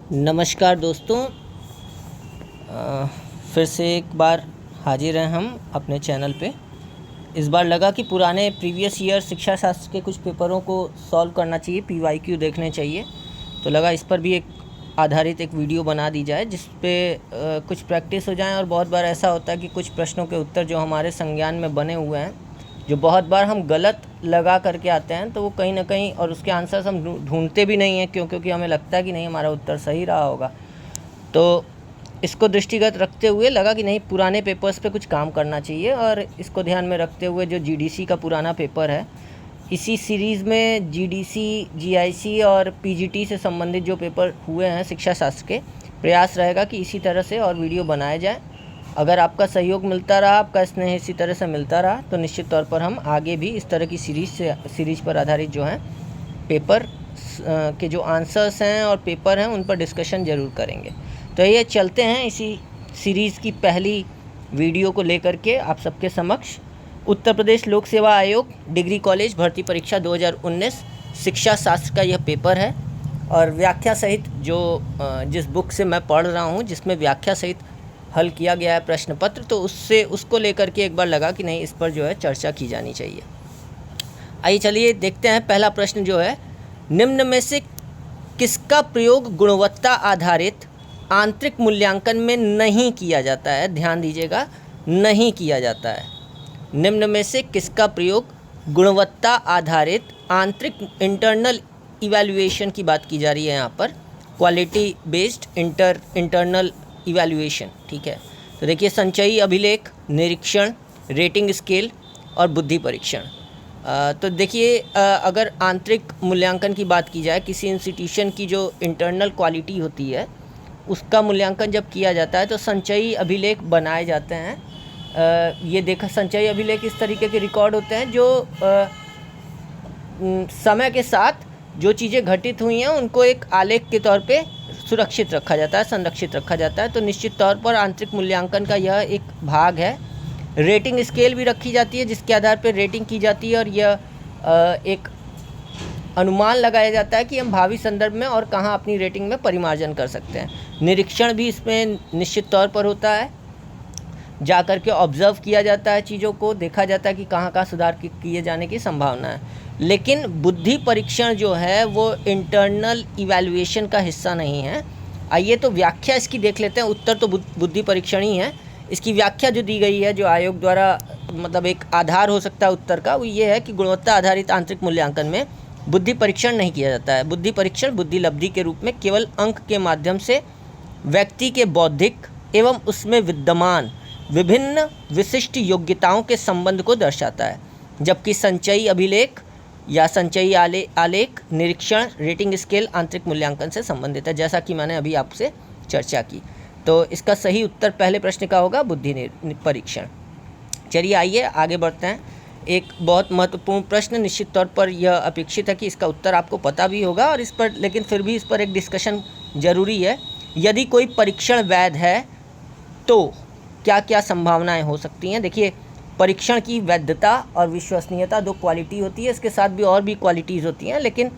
नमस्कार दोस्तों, फिर से एक बार हाजिर हैं हम अपने चैनल पे। इस बार लगा कि पुराने प्रीवियस ईयर शिक्षा शास्त्र के कुछ पेपरों को सॉल्व करना चाहिए, पीवाईक्यू देखने चाहिए। तो लगा इस पर भी एक आधारित एक वीडियो बना दी जाए जिस पे कुछ प्रैक्टिस हो जाए। और बहुत बार ऐसा होता है कि कुछ प्रश्नों के उत्तर जो हमारे संज्ञान में बने हुए हैं, जो बहुत बार हम गलत लगा करके आते हैं, तो वो कहीं ना कहीं और उसके आंसर्स हम ढूंढते भी नहीं हैं क्योंकि हमें लगता है कि नहीं हमारा उत्तर सही रहा होगा। तो इसको दृष्टिगत रखते हुए लगा कि नहीं, पुराने पेपर्स पे कुछ काम करना चाहिए। और इसको ध्यान में रखते हुए जो जीडीसी का पुराना पेपर है, इसी सीरीज़ में जीडीसी, जीआईसी और पीजीटी से संबंधित जो पेपर हुए हैं शिक्षा शास्त्र के, प्रयास रहेगा कि इसी तरह से और वीडियो बनाए जाए। अगर आपका सहयोग मिलता रहा, आपका स्नेह इसी तरह से मिलता रहा, तो निश्चित तौर पर हम आगे भी इस तरह की सीरीज़ पर आधारित जो हैं पेपर के जो आंसर्स हैं और पेपर हैं उन पर डिस्कशन ज़रूर करेंगे। तो ये चलते हैं इसी सीरीज़ की पहली वीडियो को लेकर के आप सबके समक्ष। उत्तर प्रदेश लोक सेवा आयोग डिग्री कॉलेज भर्ती परीक्षा 2019 शिक्षा शास्त्र का यह पेपर है। और व्याख्या सहित जो जिस बुक से मैं पढ़ रहा हूँ, जिसमें व्याख्या सहित हल किया गया है प्रश्न पत्र, तो उसको लेकर के एक बार लगा कि नहीं, इस पर जो है चर्चा की जानी चाहिए। आइए चलिए देखते हैं। पहला प्रश्न जो है, निम्न में से किसका प्रयोग गुणवत्ता आधारित आंतरिक मूल्यांकन में नहीं किया जाता है? ध्यान दीजिएगा, नहीं किया जाता है। निम्न में से किसका प्रयोग गुणवत्ता आधारित आंतरिक इंटरनल इवैल्यूएशन की बात की जा रही है यहाँ पर, क्वालिटी बेस्ड इंटरनल इवैल्यूएशन, ठीक है। तो देखिए, संचयी अभिलेख, निरीक्षण, रेटिंग स्केल और बुद्धि परीक्षण। तो देखिए, अगर आंतरिक मूल्यांकन की बात की जाए, किसी इंस्टीट्यूशन की जो इंटरनल क्वालिटी होती है उसका मूल्यांकन जब किया जाता है तो संचयी अभिलेख बनाए जाते हैं। ये देखा, संचयी अभिलेख इस तरीके के रिकॉर्ड होते हैं जो समय के साथ जो चीज़ें घटित हुई हैं उनको एक आलेख के तौर पे सुरक्षित रखा जाता है, संरक्षित रखा जाता है। तो निश्चित तौर पर आंतरिक मूल्यांकन का यह एक भाग है। रेटिंग स्केल भी रखी जाती है जिसके आधार पर रेटिंग की जाती है, और यह एक अनुमान लगाया जाता है कि हम भावी संदर्भ में और कहाँ अपनी रेटिंग में परिमार्जन कर सकते हैं। निरीक्षण भी इसमें निश्चित तौर पर होता है, जा कर के ऑब्ज़र्व किया जाता है, चीज़ों को देखा जाता है कि कहाँ कहाँ सुधार किए जाने की संभावना है। लेकिन बुद्धि परीक्षण जो है वो इंटरनल इवैल्यूएशन का हिस्सा नहीं है। आइए तो व्याख्या इसकी देख लेते हैं। उत्तर तो बुद्धि परीक्षण ही है। इसकी व्याख्या जो दी गई है, जो आयोग द्वारा मतलब एक आधार हो सकता है उत्तर का, वो ये है कि गुणवत्ता आधारित आंतरिक मूल्यांकन में बुद्धि परीक्षण नहीं किया जाता है। बुद्धि परीक्षण बुद्धि लब्धि के रूप में केवल अंक के माध्यम से व्यक्ति के बौद्धिक एवं उसमें विद्यमान विभिन्न विशिष्ट योग्यताओं के संबंध को दर्शाता है, जबकि संचयी अभिलेख या संचयी आलेख, निरीक्षण, रेटिंग स्केल आंतरिक मूल्यांकन से संबंधित है, जैसा कि मैंने अभी आपसे चर्चा की। तो इसका सही उत्तर पहले प्रश्न का होगा बुद्धि परीक्षण। चलिए आइए आगे बढ़ते हैं। एक बहुत महत्वपूर्ण प्रश्न, निश्चित तौर पर यह अपेक्षित है कि इसका उत्तर आपको पता भी होगा, और इस पर लेकिन फिर भी इस पर एक डिस्कशन ज़रूरी है। यदि कोई परीक्षण वैध है तो क्या क्या संभावनाएं हो सकती हैं? देखिए, परीक्षण की वैधता और विश्वसनीयता दो क्वालिटी होती है, इसके साथ भी और भी क्वालिटीज़ होती हैं, लेकिन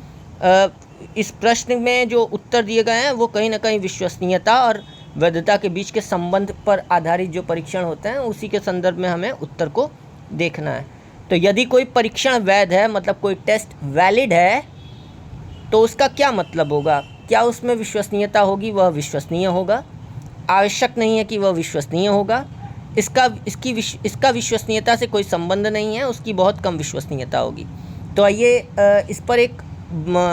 इस प्रश्न में जो उत्तर दिए गए हैं वो कहीं ना कहीं विश्वसनीयता और वैधता के बीच के संबंध पर आधारित जो परीक्षण होते हैं उसी के संदर्भ में हमें उत्तर को देखना है। तो यदि कोई परीक्षण वैध है, मतलब कोई टेस्ट वैलिड है, तो उसका क्या मतलब होगा? क्या उसमें विश्वसनीयता होगी? वह विश्वसनीय होगा। आवश्यक नहीं है कि वह विश्वसनीय होगा। इसका विश्वसनीयता से कोई संबंध नहीं है, उसकी बहुत कम विश्वसनीयता होगी। तो आइए इस पर एक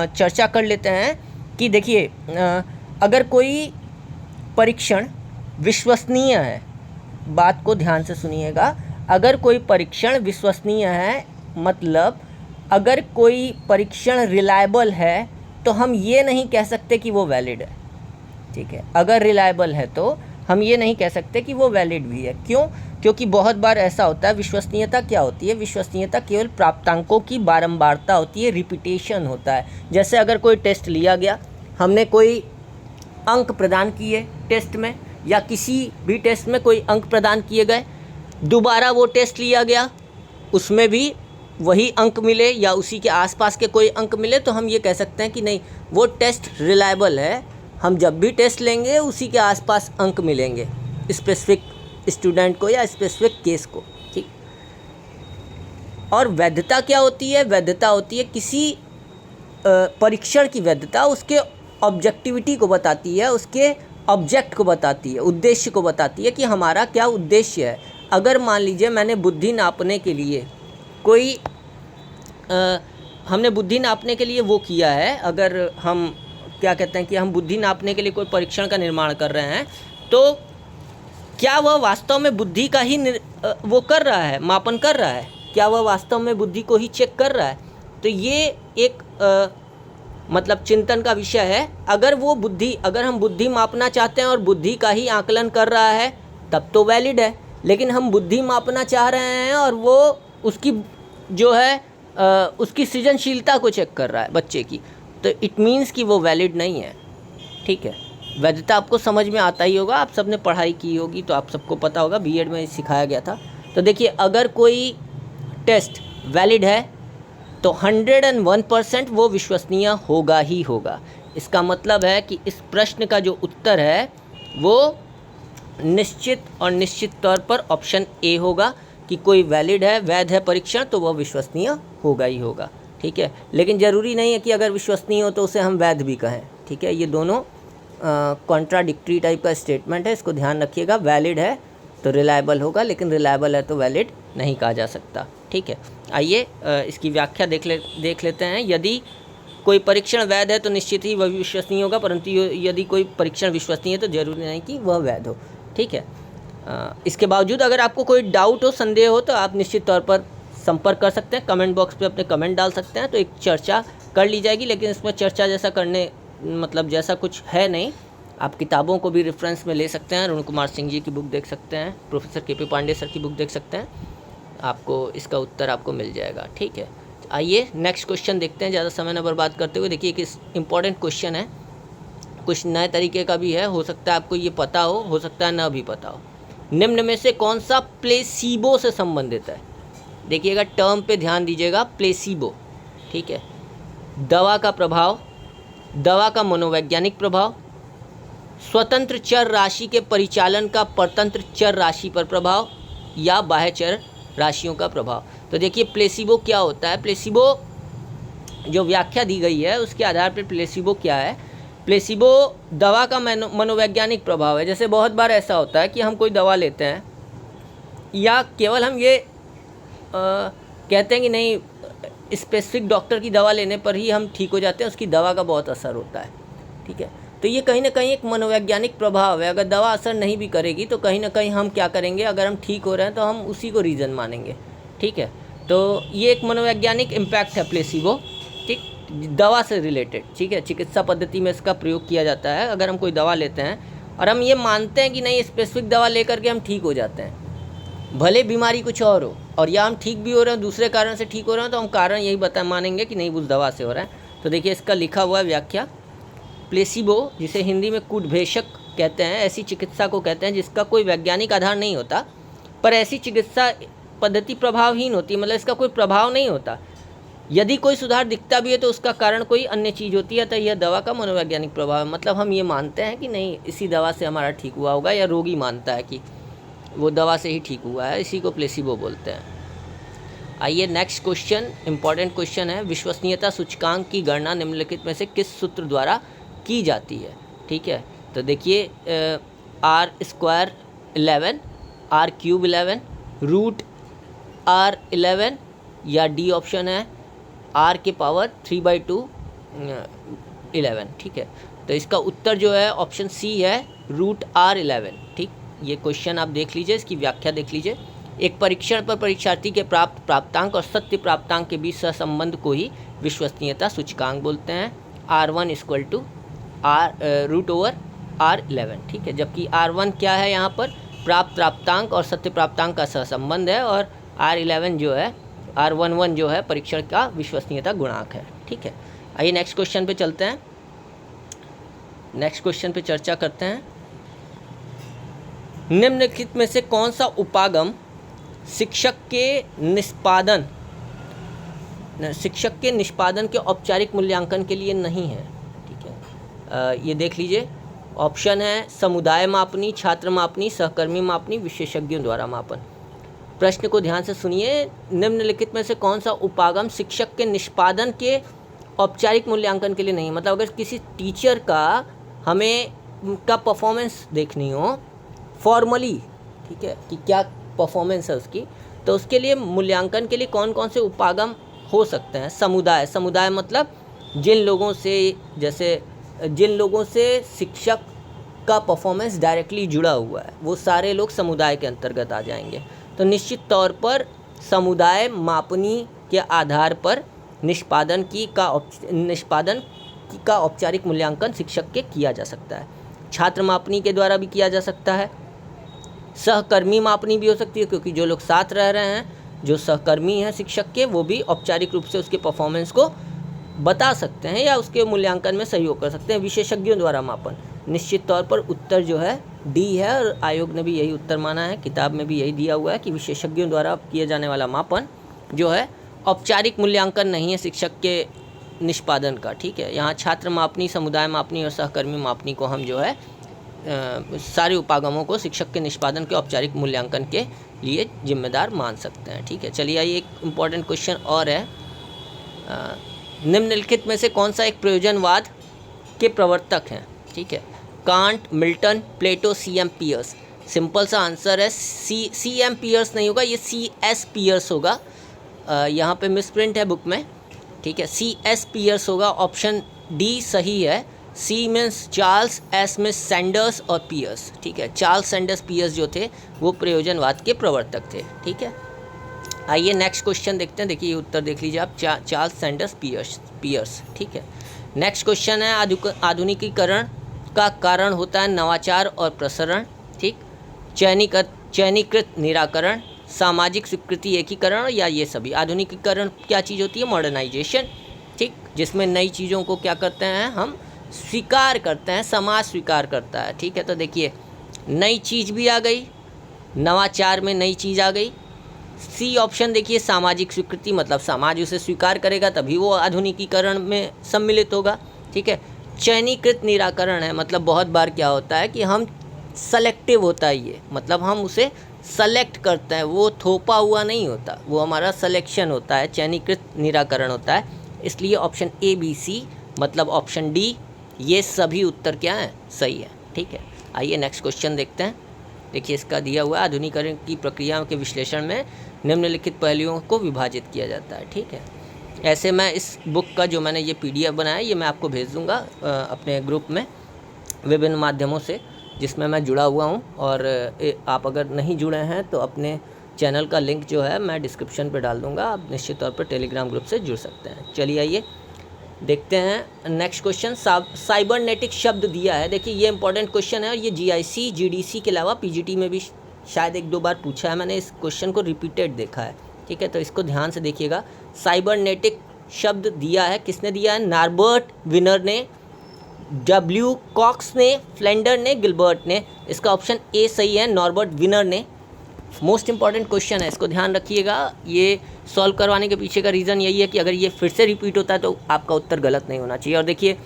चर्चा कर लेते हैं कि देखिए, अगर कोई परीक्षण विश्वसनीय है, बात को ध्यान से सुनिएगा, अगर कोई परीक्षण विश्वसनीय है, मतलब अगर कोई परीक्षण रिलायबल है, तो हम ये नहीं कह सकते कि वो वैलिड है, ठीक है। अगर रिलायबल है तो हम ये नहीं कह सकते कि वो वैलिड भी है। क्यों? क्योंकि बहुत बार ऐसा होता है, विश्वसनीयता क्या होती है? विश्वसनीयता केवल प्राप्तांकों की बारंबारता होती है, रिपीटेशन होता है। जैसे अगर कोई टेस्ट लिया गया, हमने कोई अंक प्रदान किए टेस्ट में, या किसी भी टेस्ट में कोई अंक प्रदान किए गए, दोबारा वो टेस्ट लिया गया, उसमें भी वही अंक मिले या उसी के आसपास के कोई अंक मिले, तो हम ये कह सकते हैं कि नहीं, वो टेस्ट रिलायबल है, हम जब भी टेस्ट लेंगे उसी के आसपास अंक मिलेंगे स्पेसिफिक स्टूडेंट को या स्पेसिफिक केस को, ठीक। और वैधता क्या होती है? वैधता होती है किसी परीक्षण की वैधता उसके ऑब्जेक्टिविटी को बताती है, उसके ऑब्जेक्ट को बताती है, उद्देश्य को बताती है कि हमारा क्या उद्देश्य है। अगर मान लीजिए मैंने बुद्धि नापने के लिए कोई हमने बुद्धि नापने के लिए वो किया है, अगर हम क्या कहते हैं कि हम बुद्धि नापने के लिए कोई परीक्षण का निर्माण कर रहे हैं, तो क्या वह वास्तव में बुद्धि का ही वो कर रहा है, मापन कर रहा है? क्या वह वास्तव में बुद्धि को ही चेक कर रहा है? तो ये एक मतलब चिंतन का विषय है। अगर हम बुद्धि मापना चाहते हैं और बुद्धि का ही आकलन कर रहा है तब तो वैलिड है, लेकिन हम बुद्धि मापना चाह रहे हैं और वो उसकी जो है उसकी सृजनशीलता को चेक कर रहा है बच्चे की, तो इट मीन्स कि वो वैलिड नहीं है, ठीक है। वैधता आपको समझ में आता ही होगा, आप सबने पढ़ाई की होगी तो आप सबको पता होगा, बीएड में सिखाया गया था। तो देखिए, अगर कोई टेस्ट वैलिड है तो 101% वो विश्वसनीय होगा ही होगा। इसका मतलब है कि इस प्रश्न का जो उत्तर है वो निश्चित और निश्चित तौर पर ऑप्शन ए होगा कि कोई वैलिड है, वैध है परीक्षण, तो वह विश्वसनीय होगा ही होगा, ठीक है। लेकिन ज़रूरी नहीं है कि अगर विश्वसनीय हो तो उसे हम वैध भी कहें, ठीक है। ये दोनों कॉन्ट्राडिक्टरी टाइप का स्टेटमेंट है, इसको ध्यान रखिएगा। वैलिड है तो रिलायबल होगा, लेकिन रिलायबल है तो वैलिड नहीं कहा जा सकता, ठीक है। आइए इसकी व्याख्या देख लेते हैं। यदि कोई परीक्षण वैध है तो निश्चित ही वह विश्वसनीय होगा, परंतु यदि कोई परीक्षण विश्वसनीय है तो जरूरी नहीं कि वह वैध हो, ठीक है। इसके बावजूद अगर आपको कोई डाउट हो, संदेह हो, तो आप निश्चित तौर पर संपर्क कर सकते हैं, कमेंट बॉक्स पे अपने कमेंट डाल सकते हैं, तो एक चर्चा कर ली जाएगी। लेकिन इसमें चर्चा जैसा करने मतलब जैसा कुछ है नहीं। आप किताबों को भी रेफरेंस में ले सकते हैं, अरुण कुमार सिंह जी की बुक देख सकते हैं, प्रोफेसर के पी पांडे सर की बुक देख सकते हैं, आपको इसका उत्तर आपको मिल जाएगा, ठीक है। आइए नेक्स्ट क्वेश्चन देखते हैं, ज़्यादा समय न बर्बाद करते हुए। देखिए, एक इम्पॉर्टेंट क्वेश्चन है, कुछ नए तरीके का भी है, हो सकता है आपको ये पता हो सकता है ना भी पता हो। निम्न में से कौन सा प्लेसीबो से संबंधित है? देखिएगा, टर्म पे ध्यान दीजिएगा, प्लेसीबो, ठीक है। दवा का प्रभाव, दवा का मनोवैज्ञानिक प्रभाव, स्वतंत्र चर राशि के परिचालन का परतंत्र चर राशि पर प्रभाव, या बाह्य चर राशियों का प्रभाव। तो देखिए, प्लेसीबो क्या होता है। प्लेसीबो जो व्याख्या दी गई है उसके आधार पर प्लेसीबो क्या है। प्लेसीबो दवा का मनोवैज्ञानिक प्रभाव है। जैसे बहुत बार ऐसा होता है कि हम कोई दवा लेते हैं, या केवल हम ये कहते हैं कि नहीं, स्पेसिफिक डॉक्टर की दवा लेने पर ही हम ठीक हो जाते हैं, उसकी दवा का बहुत असर होता है, ठीक है। तो ये कहीं ना कहीं एक मनोवैज्ञानिक प्रभाव है। अगर दवा असर नहीं भी करेगी तो कहीं ना कहीं हम क्या करेंगे, अगर हम ठीक हो रहे हैं तो हम उसी को रीज़न मानेंगे, ठीक है। तो ये एक मनोवैज्ञानिक इम्पैक्ट है प्लेसीबो, ठीक, दवा से रिलेटेड, ठीक है। चिकित्सा पद्धति में इसका प्रयोग किया जाता है। अगर हम कोई दवा लेते हैं और हम ये मानते हैं कि नहीं, स्पेसिफिक दवा लेकर के हम ठीक हो जाते हैं, भले बीमारी कुछ और हो, और या हम ठीक भी हो रहे हैं दूसरे कारण से ठीक हो रहे हैं, तो हम कारण यही मानेंगे कि नहीं, उस दवा से हो रहा है। तो देखिए, इसका लिखा हुआ व्याख्या, प्लेसीबो जिसे हिंदी में कूटभेषक कहते हैं, ऐसी चिकित्सा को कहते हैं जिसका कोई वैज्ञानिक आधार नहीं होता, पर ऐसी चिकित्सा पद्धति प्रभावहीन होती है, मतलब इसका कोई प्रभाव नहीं होता। यदि कोई सुधार दिखता भी है तो उसका कारण कोई अन्य चीज़ होती है। तो यह दवा का मनोवैज्ञानिक प्रभाव है, मतलब हम ये मानते हैं कि नहीं, इसी दवा से हमारा ठीक हुआ होगा, या रोगी मानता है कि वो दवा से ही ठीक हुआ है, इसी को प्लेसीबो बोलते हैं। आइए नेक्स्ट क्वेश्चन, इंपॉर्टेंट क्वेश्चन है। विश्वसनीयता सूचकांक की गणना निम्नलिखित में से किस सूत्र द्वारा की जाती है, ठीक है। तो देखिए, R² 11, R³ 11, √R11, या डी ऑप्शन है R⁻³ 11, ठीक है। तो इसका उत्तर जो है ऑप्शन सी है, √R11, ठीक। ये क्वेश्चन आप देख लीजिए, इसकी व्याख्या देख लीजिए। एक परीक्षण पर परीक्षार्थी के प्राप्त प्राप्तांक और सत्य प्राप्तांक के बीच सहसंबंध को ही विश्वसनीयता सूचकांक बोलते हैं। R1 = √R11, ठीक है। जबकि R1 क्या है, यहाँ पर प्राप्त प्राप्तांक और सत्य प्राप्तांक का सहसंबंध है, और R11 जो है, R11 जो है परीक्षण का विश्वसनीयता गुणांक है, ठीक है। आइए नेक्स्ट क्वेश्चन पे चलते हैं, नेक्स्ट क्वेश्चन पे चर्चा करते हैं। निम्नलिखित में से कौन सा उपागम शिक्षक के निष्पादन के औपचारिक मूल्यांकन के लिए नहीं है, ठीक है। ये देख लीजिए, ऑप्शन है समुदाय मापनी, छात्र मापनी, सहकर्मी मापनी, विशेषज्ञों द्वारा मापन। प्रश्न को ध्यान से सुनिए, निम्नलिखित में से कौन सा उपागम शिक्षक के निष्पादन के औपचारिक मूल्यांकन के लिए नहीं। मतलब अगर किसी टीचर का हमें का परफॉर्मेंस देखनी हो फॉर्मली, ठीक है, कि क्या परफॉर्मेंस है उसकी, तो उसके लिए मूल्यांकन के लिए कौन कौन से उपागम हो सकते हैं। समुदाय मतलब जिन लोगों से शिक्षक का परफॉर्मेंस डायरेक्टली जुड़ा हुआ है, वो सारे लोग समुदाय के अंतर्गत आ जाएंगे। तो निश्चित तौर पर समुदाय मापनी के आधार पर निष्पादन का औपचारिक मूल्यांकन शिक्षक के किया जा सकता है। छात्र मापनी के द्वारा भी किया जा सकता है। सहकर्मी मापनी भी हो सकती है, क्योंकि जो लोग साथ रह रहे हैं, जो सहकर्मी हैं शिक्षक के, वो भी औपचारिक रूप से उसके परफॉर्मेंस को बता सकते हैं या उसके मूल्यांकन में सहयोग कर सकते हैं। विशेषज्ञों द्वारा मापन, निश्चित तौर पर उत्तर जो है डी है, और आयोग ने भी यही उत्तर माना है, किताब में भी यही दिया हुआ है कि विशेषज्ञों द्वारा किए जाने वाला मापन जो है औपचारिक मूल्यांकन नहीं है शिक्षक के निष्पादन का। ठीक है, यहाँ छात्र मापनी, समुदाय मापनी और सहकर्मी मापनी को हम जो है सारे उपागमों को शिक्षक के निष्पादन के औपचारिक मूल्यांकन के लिए जिम्मेदार मान सकते हैं। ठीक है, चलिए आइए एक इम्पॉर्टेंट क्वेश्चन और है, निम्नलिखित में से कौन सा एक प्रयोजनवाद के प्रवर्तक हैं। ठीक है, Kant, Milton, Plato, C.M. Peirce. Simple सा आंसर है C.M. पियर्स नहीं होगा, ये C.S. पियर्स होगा। यहाँ पे मिसप्रिंट है बुक में। ठीक है, C.S. पियर्स होगा, ऑप्शन डी सही है। C means Charles, S means Sanders और पियर्स। ठीक है, चार्ल्स सैंडर्स पियर्स जो थे वो प्रयोजनवाद के प्रवर्तक थे। ठीक है, आइए नेक्स्ट क्वेश्चन देखते हैं। देखिए ये उत्तर देख लीजिए आप, चार्ल्स सैंडर्स पियर्स। ठीक है, नेक्स्ट क्वेश्चन है, आधुनिकीकरण का कारण होता है नवाचार और प्रसरण। ठीक, चयनीकृत निराकरण, सामाजिक स्वीकृति एकीकरण या ये सभी। आधुनिकीकरण क्या चीज़ होती है, मॉडर्नाइजेशन। ठीक, जिसमें नई चीज़ों को क्या करते हैं हम स्वीकार करते हैं, समाज स्वीकार करता है। ठीक है, तो देखिए नई चीज़ भी आ गई, नवाचार में नई चीज़ आ गई। सी ऑप्शन देखिए, सामाजिक स्वीकृति, मतलब समाज उसे स्वीकार करेगा तभी वो आधुनिकीकरण में सम्मिलित होगा। ठीक है, चयनीकृत निराकरण है, मतलब बहुत बार क्या होता है कि हम सेलेक्टिव होता है ये, मतलब हम उसे सेलेक्ट करते हैं, वो थोपा हुआ नहीं होता, वो हमारा सिलेक्शन होता है, चयनीकृत निराकरण होता है। इसलिए ऑप्शन A, B, C मतलब ऑप्शन डी, ये सभी उत्तर क्या हैं, सही है। ठीक है, आइए नेक्स्ट क्वेश्चन देखते हैं। देखिए इसका दिया हुआ, आधुनिकीकरण की प्रक्रिया के विश्लेषण में निम्नलिखित पहलुओं को विभाजित किया जाता है। ठीक है, ऐसे मैं इस बुक का जो मैंने ये PDF बनाया, ये मैं आपको भेज दूँगा अपने ग्रुप में विभिन्न माध्यमों से, जिसमें मैं जुड़ा हुआ हूँ। और आप अगर नहीं जुड़े हैं तो अपने चैनल का लिंक जो है मैं डिस्क्रिप्शन पे डाल दूँगा, आप निश्चित तौर पर टेलीग्राम ग्रुप से जुड़ सकते हैं। चलिए आइए देखते हैं नेक्स्ट क्वेश्चन। साइबरनेटिक शब्द दिया है, देखिए ये इंपॉर्टेंट क्वेश्चन है, और ये GIC GDC के अलावा PGT में भी शायद 1-2 बार पूछा है, मैंने इस क्वेश्चन को रिपीटेड देखा है। ठीक है, तो इसको ध्यान से देखिएगा। साइबरनेटिक शब्द दिया है, किसने दिया है, नॉर्बर्ट विनर ने, W कॉक्स ने, फ्लेंडर ने, गिलबर्ट ने। इसका ऑप्शन A सही है, नॉर्बर्ट विनर ने। मोस्ट इंपॉर्टेंट क्वेश्चन है, इसको ध्यान रखिएगा। ये सॉल्व करवाने के पीछे का रीज़न यही है कि अगर ये फिर से रिपीट होता है तो आपका उत्तर गलत नहीं होना चाहिए। और देखिए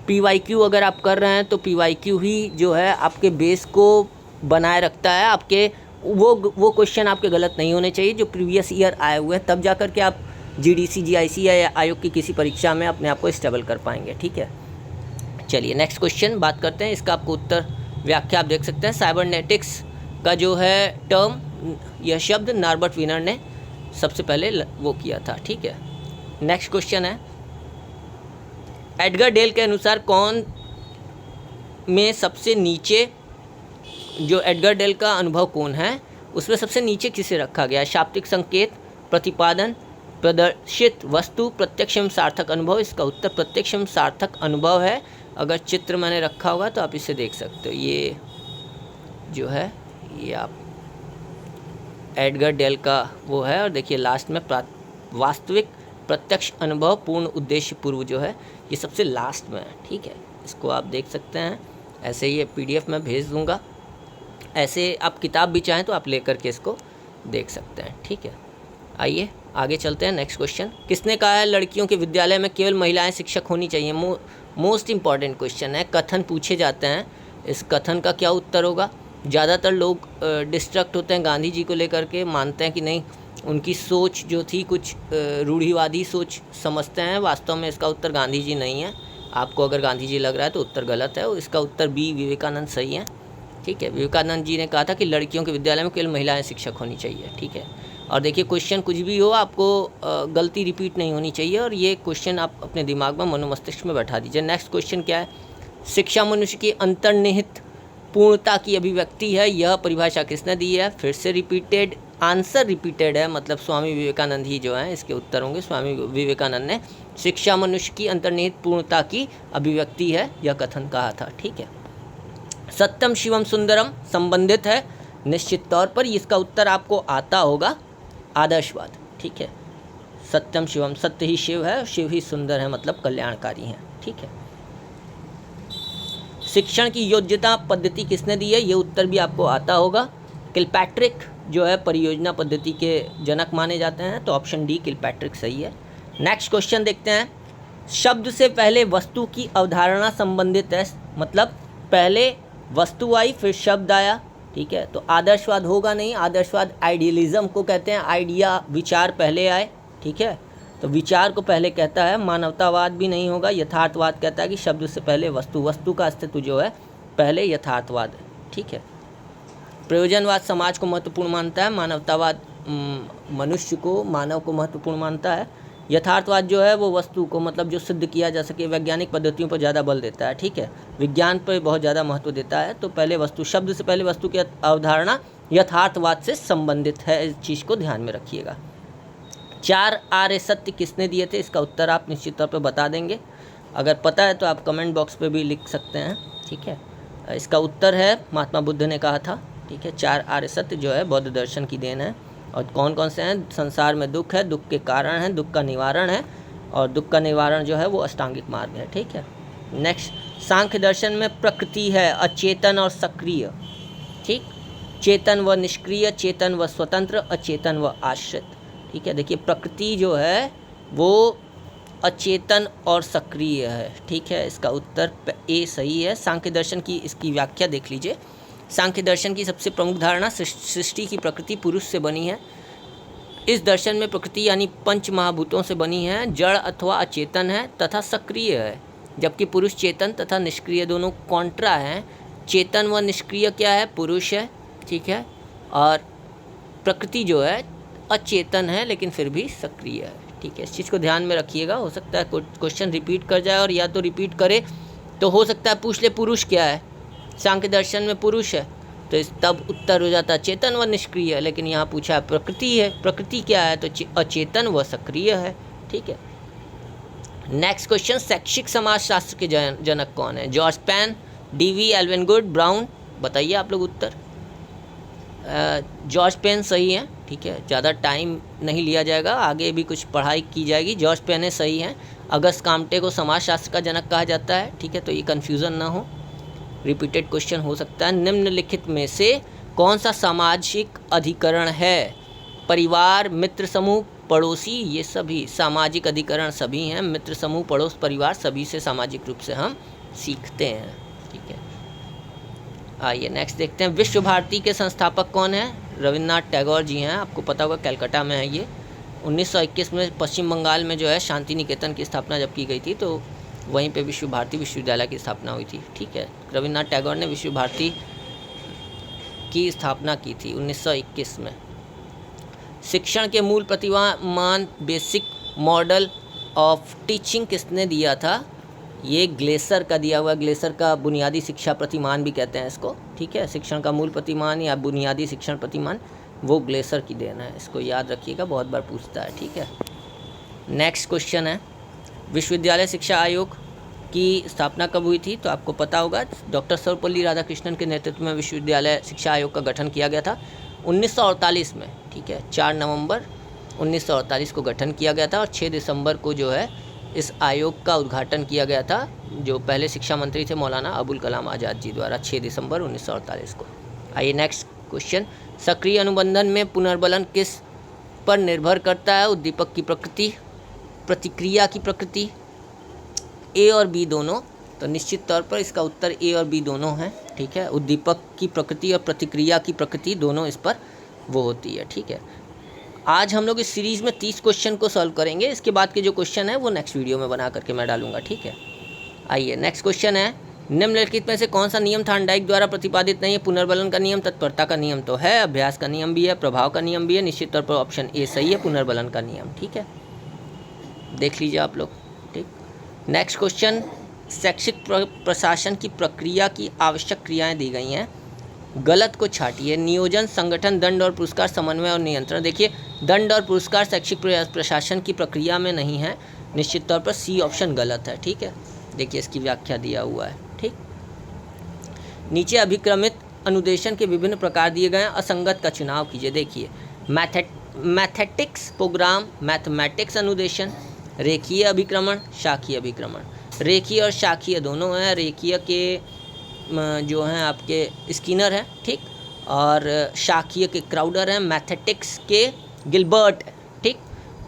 PYQ अगर आप कर रहे हैं तो PYQ ही जो है आपके बेस को बनाए रखता है, आपके वो क्वेश्चन आपके गलत नहीं होने चाहिए जो प्रीवियस ईयर आए हुए हैं, तब जा कर के आप GDC GIC या आयोग की किसी परीक्षा में अपने आप को स्टेबल कर पाएंगे। ठीक है, चलिए नेक्स्ट क्वेश्चन बात करते हैं। इसका आपको उत्तर व्याख्या आप देख सकते हैं। साइबरनेटिक्स का जो है टर्म, यह शब्द नॉर्बर्ट विनर ने सबसे पहले वो किया था। ठीक है, नेक्स्ट क्वेश्चन है, एडगर डेल के अनुसार कौन में सबसे नीचे, जो एडगर डेल का अनुभव कौन है उसमें सबसे नीचे किसे रखा गया है। शाब्दिक संकेत, प्रतिपादन, प्रदर्शित वस्तु, प्रत्यक्ष एवं सार्थक अनुभव। इसका उत्तर प्रत्यक्ष एवं सार्थक अनुभव है। अगर चित्र मैंने रखा होगा तो आप इसे देख सकते हो, ये जो है ये आप एडगर डेल का वो है, और देखिए लास्ट में वास्तविक प्रत्यक्ष अनुभव पूर्ण उद्देश्य पूर्व जो है ये सबसे लास्ट में है। ठीक है, इसको आप देख सकते हैं। ऐसे ये PDF में भेज दूंगा, ऐसे आप किताब भी चाहें तो आप लेकर के इसको देख सकते हैं। ठीक है, आइए आगे चलते हैं नेक्स्ट क्वेश्चन। किसने कहा है लड़कियों के विद्यालय में केवल महिलाएं शिक्षक होनी चाहिए? मोस्ट इम्पॉर्टेंट क्वेश्चन है, कथन पूछे जाते हैं। इस कथन का क्या उत्तर होगा? ज़्यादातर लोग डिस्ट्रक्ट होते हैं गांधी जी को लेकर के, मानते हैं कि नहीं उनकी सोच जो थी कुछ रूढ़िवादी सोच समझते हैं। वास्तव में इसका उत्तर गांधी जी नहीं है। आपको अगर गांधी जी लग रहा है तो उत्तर गलत है, और इसका उत्तर बी विवेकानंद सही है। ठीक है, विवेकानंद जी ने कहा था कि लड़कियों के विद्यालय में केवल महिलाएं शिक्षक होनी चाहिए। ठीक है, और देखिए क्वेश्चन कुछ भी हो आपको गलती रिपीट नहीं होनी चाहिए, और ये क्वेश्चन आप अपने दिमाग में मनोमस्तिष्क में बैठा दीजिए। नेक्स्ट क्वेश्चन क्या है? शिक्षा मनुष्य की अंतर्निहित पूर्णता की अभिव्यक्ति है, यह परिभाषा किसने दी है? फिर से रिपीटेड, आंसर रिपीटेड है, मतलब स्वामी विवेकानंद ही जो हैं इसके उत्तर होंगे। स्वामी विवेकानंद ने शिक्षा मनुष्य की अंतर्निहित पूर्णता की अभिव्यक्ति है यह कथन कहा था। ठीक है, सत्यम शिवम सुंदरम संबंधित है निश्चित तौर पर, इसका उत्तर आपको आता होगा आदर्शवाद। ठीक है, सत्यम शिवम, सत्य ही शिव है, शिव ही सुंदर है, मतलब कल्याणकारी हैं। ठीक है, शिक्षण की योग्यता पद्धति किसने दी है? ये उत्तर भी आपको आता होगा। किलपैट्रिक जो है परियोजना पद्धति के जनक माने जाते हैं, तो ऑप्शन डी किलपैट्रिक सही है। नेक्स्ट क्वेश्चन देखते हैं। शब्द से पहले वस्तु की अवधारणा संबंधित है, मतलब पहले वस्तु आई फिर शब्द आया। ठीक है, तो आदर्शवाद होगा नहीं, आदर्शवाद आइडियलिज्म को कहते हैं, आइडिया विचार पहले आए। ठीक है, तो विचार को पहले कहता है। मानवतावाद भी नहीं होगा, यथार्थवाद कहता है कि शब्द से पहले वस्तु, वस्तु का अस्तित्व जो है पहले यथार्थवाद है। ठीक है, प्रयोजनवाद समाज को महत्वपूर्ण मानता है, मानवतावाद मनुष्य को, मानव को महत्वपूर्ण मानता है। यथार्थवाद जो है वो वस्तु को, मतलब जो सिद्ध किया जा सके, वैज्ञानिक पद्धतियों पर ज़्यादा बल देता है। ठीक है, विज्ञान पर बहुत ज़्यादा महत्व देता है। तो पहले वस्तु, शब्द से पहले वस्तु की अवधारणा यथार्थवाद से संबंधित है, इस चीज़ को ध्यान में रखिएगा। 4 आर्य सत्य किसने दिए थे? इसका उत्तर आप निश्चित तौर पर बता देंगे, अगर पता है तो आप कमेंट बॉक्स पे भी लिख सकते हैं। ठीक है, इसका उत्तर है महात्मा बुद्ध ने कहा था। ठीक है, 4 आर्य सत्य जो है बौद्ध दर्शन की देन है। और कौन कौन से हैं? संसार में दुख है, दुख के कारण है, दुख का निवारण है, और दुख का निवारण जो है वो अष्टांगिक मार्ग है। ठीक है, नेक्स्ट, सांख्य दर्शन में प्रकृति है अचेतन और सक्रिय। ठीक, चेतन व निष्क्रिय, चेतन व स्वतंत्र, अचेतन व आश्रित। ठीक है, देखिए प्रकृति जो है वो अचेतन और सक्रिय है। ठीक है, इसका उत्तर ए सही है। सांख्य दर्शन की इसकी व्याख्या देख लीजिए। सांख्य दर्शन की सबसे प्रमुख धारणा सृष्टि की प्रकृति पुरुष से बनी है। इस दर्शन में प्रकृति यानी पंच महाभूतों से बनी है, जड़ अथवा अचेतन है तथा सक्रिय है, जबकि पुरुष चेतन तथा निष्क्रिय दोनों कॉन्ट्रा हैं। चेतन व निष्क्रिय क्या है? पुरुष है। ठीक है, और प्रकृति जो है अचेतन है लेकिन फिर भी सक्रिय है। ठीक है, इस चीज़ को ध्यान में रखिएगा। हो सकता है क्वेश्चन रिपीट कर जाए, और या तो रिपीट करे तो हो सकता है पूछ ले पुरुष क्या है, सांख्य दर्शन में पुरुष है, तो तब उत्तर हो जाता है चेतन व निष्क्रिय, लेकिन यहाँ पूछा है प्रकृति है, प्रकृति क्या है? तो अचेतन व सक्रिय है। ठीक है, नेक्स्ट क्वेश्चन, शैक्षिक समाजशास्त्र के जनक कौन है? George Payne, Dewey, Alvin Good, Brown. बताइए आप लोग उत्तर। जॉर्ज पेन सही है। ठीक है, ज़्यादा टाइम नहीं लिया जाएगा, आगे भी कुछ पढ़ाई की जाएगी। जॉर्ज पेन सही है। अगस्त काम्टे को समाजशास्त्र का जनक कहा जाता है। ठीक है, तो ये कन्फ्यूज़न ना हो, रिपीटेड क्वेश्चन हो सकता है। निम्नलिखित में से कौन सा सामाजिक अधिकरण है? परिवार, मित्र समूह, पड़ोसी, ये सभी सामाजिक अधिकरण सभी हैं। मित्र समूह, पड़ोस, परिवार सभी से सामाजिक रूप से हम सीखते हैं। ठीक है, आइए नेक्स्ट देखते हैं। विश्व भारती के संस्थापक कौन है? रविन्द्रनाथ टैगोर जी हैं। आपको पता होगा कलकत्ता में है ये। 1921 में पश्चिम बंगाल में जो है शांति निकेतन की स्थापना जब की गई थी, तो वहीं पे विश्व भारती विश्वविद्यालय की स्थापना हुई थी। ठीक है, रविन्द्रनाथ टैगोर ने विश्व भारती की स्थापना की थी 1921 में। शिक्षण के मूल प्रतिमान बेसिक मॉडल ऑफ टीचिंग किसने दिया था? ये ग्लेसर का दिया हुआ। ग्लेसर का बुनियादी शिक्षा प्रतिमान भी कहते हैं इसको। ठीक है, शिक्षण का मूल प्रतिमान या बुनियादी शिक्षण प्रतिमान वो ग्लेसर की देन है, इसको याद रखिएगा, बहुत बार पूछता है। ठीक है, नेक्स्ट क्वेश्चन है, विश्वविद्यालय शिक्षा आयोग की स्थापना कब हुई थी? तो आपको पता होगा, डॉक्टर सर्वपल्ली राधाकृष्णन के नेतृत्व में विश्वविद्यालय शिक्षा आयोग का गठन किया गया था 1948 में। ठीक है, 4 नवंबर 1948 को गठन किया गया था, और 6 दिसंबर को जो है इस आयोग का उद्घाटन किया गया था, जो पहले शिक्षा मंत्री थे मौलाना अबुल कलाम आज़ाद जी द्वारा, 6 दिसंबर 1948 को। आइए नेक्स्ट क्वेश्चन, सक्रिय अनुबंधन में पुनर्बलन किस पर निर्भर करता है उद्दीपक की प्रकृति, प्रतिक्रिया की प्रकृति, ए और बी दोनों। तो निश्चित तौर पर इसका उत्तर ए और बी दोनों है, ठीक है। उद्दीपक की प्रकृति और प्रतिक्रिया की प्रकृति दोनों इस पर वो होती है, ठीक है। आज हम लोग इस सीरीज़ में 30 क्वेश्चन को सॉल्व करेंगे। इसके बाद के जो क्वेश्चन है वो नेक्स्ट वीडियो में बना करके मैं डालूंगा, ठीक है। आइए नेक्स्ट क्वेश्चन है, निम्नलिखित में से कौन सा नियम थार्नडाइक द्वारा प्रतिपादित नहीं है? पुनर्बलन का नियम, तत्परता का नियम तो है, अभ्यास का नियम भी है, प्रभाव का नियम भी है। निश्चित तौर पर ऑप्शन ए सही है, पुनर्बलन का नियम, ठीक है। देख लीजिए आप लोग, ठीक। नेक्स्ट क्वेश्चन, शैक्षिक प्रशासन की प्रक्रिया की आवश्यक क्रियाएं दी गई हैं, गलत को छाटिए। नियोजन, संगठन, दंड और पुरस्कार, समन्वय और नियंत्रण। देखिए दंड और पुरस्कार शैक्षिक प्रशासन की प्रक्रिया में नहीं है, निश्चित तौर पर सी ऑप्शन गलत है, ठीक है। देखिए इसकी व्याख्या दिया हुआ है, ठीक। नीचे अभिक्रमित अनुदेशन के विभिन्न प्रकार दिए गए हैं, असंगत का चुनाव कीजिए। देखिए मैथेटिक्स प्रोग्राम, मैथमेटिक्स अनुदेशन, रेखीय अभिक्रमण, शाखीय अभिक्रमण। रेखीय और शाखीय दोनों हैं। रेखीय के जो हैं आपके स्किनर हैं, ठीक, और शाखीय के क्राउडर हैं, मैथेटिक्स के गिलबर्ट, ठीक।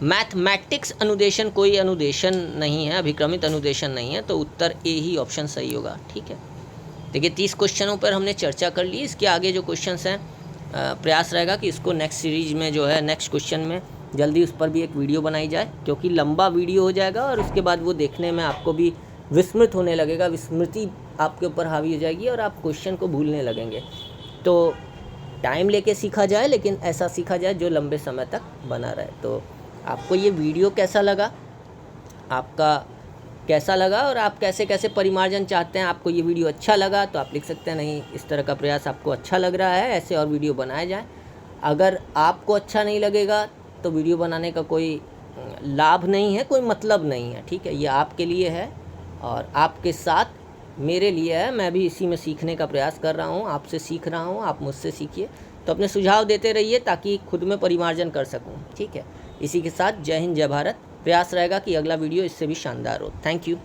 मैथमेटिक्स अनुदेशन कोई अनुदेशन नहीं है, अभिक्रमित अनुदेशन नहीं है, तो उत्तर ए ही ऑप्शन सही होगा, ठीक है। देखिए 30 क्वेश्चनों पर हमने चर्चा कर ली। इसके आगे जो क्वेश्चंस हैं प्रयास रहेगा कि इसको नेक्स्ट सीरीज में जो है नेक्स्ट क्वेश्चन में जल्दी उस पर भी एक वीडियो बनाई जाए, क्योंकि लंबा वीडियो हो जाएगा और उसके बाद वो देखने में आपको भी विस्मृत होने लगेगा, विस्मृति आपके ऊपर हावी हो जाएगी और आप क्वेश्चन को भूलने लगेंगे। तो टाइम लेके सीखा जाए, लेकिन ऐसा सीखा जाए जो लंबे समय तक बना रहे। तो आपको ये वीडियो कैसा लगा, आपका कैसा लगा और आप कैसे कैसे परिमार्जन चाहते हैं? आपको ये वीडियो अच्छा लगा तो आप लिख सकते हैं नहीं इस तरह का प्रयास आपको अच्छा लग रहा है, ऐसे और वीडियो बनाए जाए। अगर आपको अच्छा नहीं लगेगा तो वीडियो बनाने का कोई लाभ नहीं है, कोई मतलब नहीं है, ठीक है। ये आपके लिए है और आपके साथ मेरे लिए है। मैं भी इसी में सीखने का प्रयास कर रहा हूँ, आपसे सीख रहा हूँ, आप मुझसे सीखिए। तो अपने सुझाव देते रहिए ताकि खुद में परिमार्जन कर सकूँ, ठीक है। इसी के साथ जय हिंद, जय भारत। प्रयास रहेगा कि अगला वीडियो इससे भी शानदार हो। Thank you.